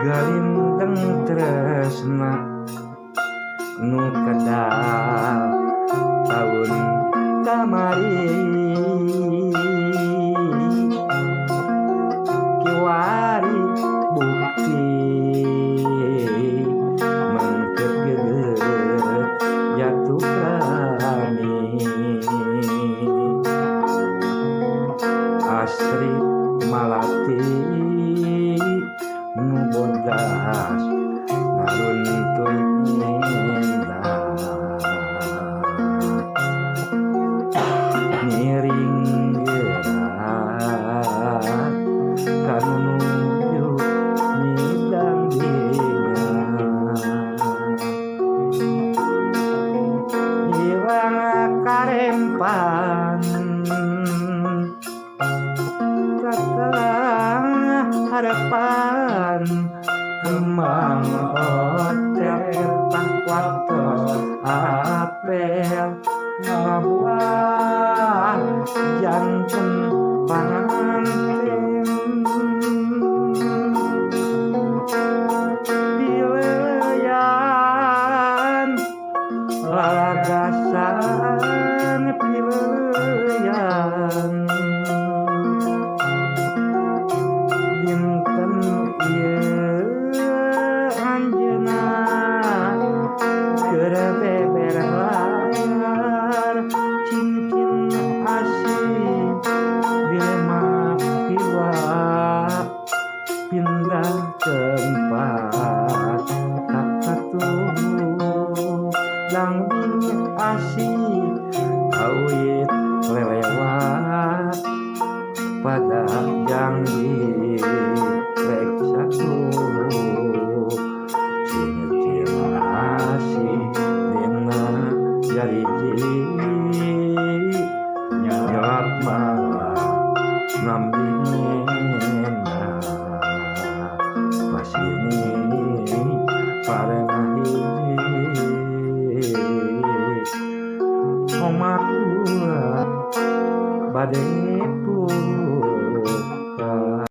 galindeng tresna nu kedal taun kamari kiwari bukti mengkegeut jatuh rami asri malati nu bodas ngaruntuy indah miring gerak kanu nuju midang iwang karempan harapan kemang hotel waktu apel ngabuah janten panganten pileyan lagasan pileyan dinten ieu anjeunna keur beber layar cincin asih dilema jiwa pindah tempat kakatuh langging asih awit lelewat pada janji rek satu cicil asih dina jariji nyelak malah ngambingena pasini pareng hiji omaku bade pun